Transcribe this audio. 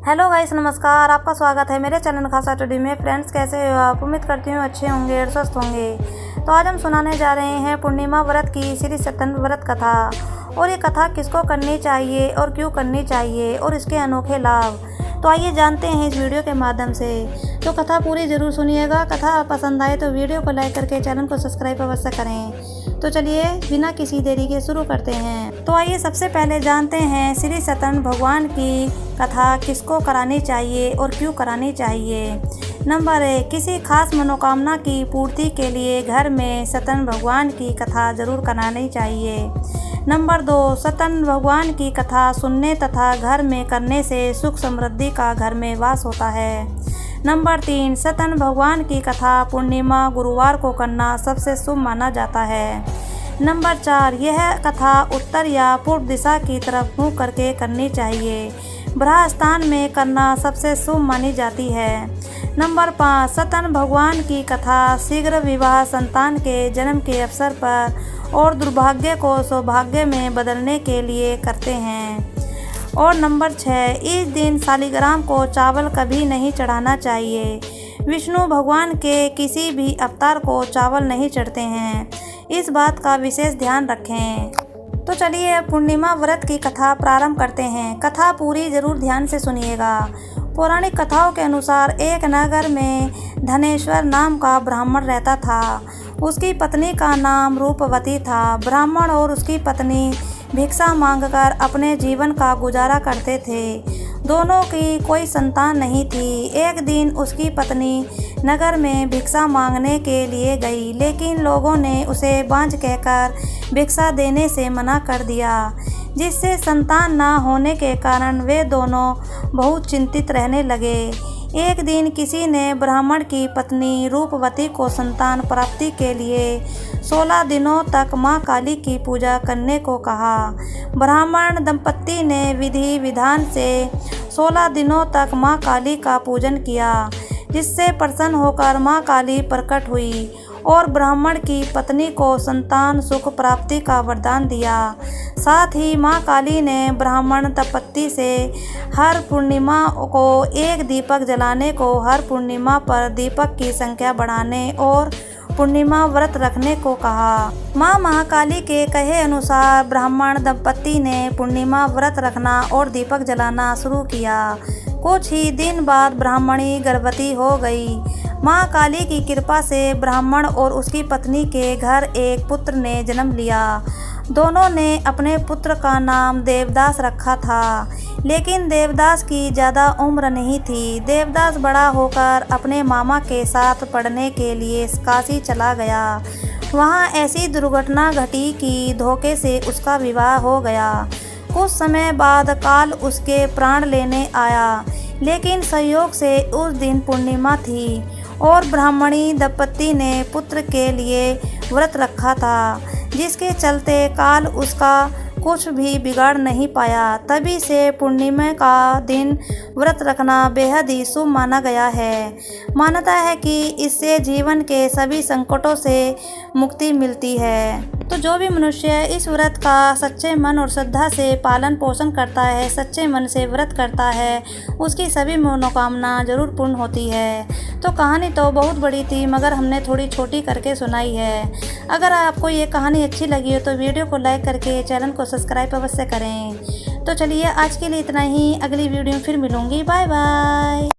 Hello guys, नमस्कार। आपका स्वागत है मेरे चैनल खासा स्टडी में। फ्रेंड्स, कैसे हो आप? उम्मीद करती हूँ अच्छे होंगे और स्वस्थ होंगे। तो आज हम सुनाने जा रहे हैं पूर्णिमा व्रत की श्री सत्यनारायण व्रत कथा। और ये कथा किसको करनी चाहिए और क्यों करनी चाहिए और इसके अनोखे लाभ, तो आइए जानते हैं इस वीडियो के माध्यम से। तो कथा पूरी ज़रूर सुनिएगा। कथा पसंद आए तो वीडियो को लाइक करके चैनल को सब्सक्राइब अवश्य करें। तो चलिए बिना किसी देरी के शुरू करते हैं। तो आइए सबसे पहले जानते हैं श्री सत्यनारायण भगवान की कथा किसको करानी चाहिए और क्यों करानी चाहिए। नंबर 1, किसी खास मनोकामना की पूर्ति के लिए घर में सत्यनारायण भगवान की कथा जरूर करानी चाहिए। नंबर 2, सत्यनारायण भगवान की कथा सुनने तथा घर में करने से सुख समृद्धि का घर में वास होता है। नंबर 3, सत्यनारायण भगवान की कथा पूर्णिमा गुरुवार को करना सबसे शुभ माना जाता है। नंबर 4, यह कथा उत्तर या पूर्व दिशा की तरफ मुँह करके करनी चाहिए। ब्रह्म स्थान में करना सबसे शुभ मानी जाती है। नंबर 5, सत्यनारायण भगवान की कथा शीघ्र विवाह, संतान के जन्म के अवसर पर और दुर्भाग्य को सौभाग्य में बदलने के लिए करते हैं। और नंबर 6, इस दिन शालिग्राम को चावल कभी नहीं चढ़ाना चाहिए। विष्णु भगवान के किसी भी अवतार को चावल नहीं चढ़ते हैं, इस बात का विशेष ध्यान रखें। तो चलिए अब पूर्णिमा व्रत की कथा प्रारंभ करते हैं। कथा पूरी जरूर ध्यान से सुनिएगा। पौराणिक कथाओं के अनुसार एक नगर में धनेश्वर नाम का ब्राह्मण रहता था। उसकी पत्नी का नाम रूपवती था। ब्राह्मण और उसकी पत्नी भिक्षा मांगकर अपने जीवन का गुजारा करते थे। दोनों की कोई संतान नहीं थी। एक दिन उसकी पत्नी नगर में भिक्षा मांगने के लिए गई, लेकिन लोगों ने उसे बांझ कहकर भिक्षा देने से मना कर दिया, जिससे संतान न होने के कारण वे दोनों बहुत चिंतित रहने लगे। एक दिन किसी ने ब्राह्मण की पत्नी रूपवती को संतान प्राप्ति के लिए 16 दिनों तक मां काली की पूजा करने को कहा। ब्राह्मण दंपत्ति ने विधि विधान से 16 दिनों तक मां काली का पूजन किया, जिससे प्रसन्न होकर मां काली प्रकट हुई और ब्राह्मण की पत्नी को संतान सुख प्राप्ति का वरदान दिया। साथ ही मां काली ने ब्राह्मण दंपत्ति से हर पूर्णिमा को एक दीपक जलाने को, हर पूर्णिमा पर दीपक की संख्या बढ़ाने और पूर्णिमा व्रत रखने को कहा। मां महाकाली के कहे अनुसार ब्राह्मण दंपत्ति ने पूर्णिमा व्रत रखना और दीपक जलाना शुरू किया। कुछ ही दिन बाद ब्राह्मणी गर्भवती हो गई। मां काली की कृपा से ब्राह्मण और उसकी पत्नी के घर एक पुत्र ने जन्म लिया। दोनों ने अपने पुत्र का नाम देवदास रखा था, लेकिन देवदास की ज़्यादा उम्र नहीं थी। देवदास बड़ा होकर अपने मामा के साथ पढ़ने के लिए काशी चला गया। वहाँ ऐसी दुर्घटना घटी कि धोखे से उसका विवाह हो गया। कुछ समय बाद काल उसके प्राण लेने आया, लेकिन संयोग से उस दिन पूर्णिमा थी और ब्राह्मणी दंपत्ति ने पुत्र के लिए व्रत रखा था, जिसके चलते काल उसका कुछ भी बिगाड़ नहीं पाया। तभी से पूर्णिमा का दिन व्रत रखना बेहद ही शुभ माना गया है। मान्यता है कि इससे जीवन के सभी संकटों से मुक्ति मिलती है। तो जो भी मनुष्य इस व्रत का सच्चे मन और श्रद्धा से पालन पोषण करता है, सच्चे मन से व्रत करता है, उसकी सभी मनोकामना जरूर पूर्ण होती है। तो कहानी तो बहुत बड़ी थी, मगर हमने थोड़ी छोटी करके सुनाई है। अगर आपको ये कहानी अच्छी लगी हो तो वीडियो को लाइक करके चैनल को सब्सक्राइब अवश्य करें। तो चलिए आज के लिए इतना ही। अगली वीडियो में फिर मिलूंगी। Bye bye.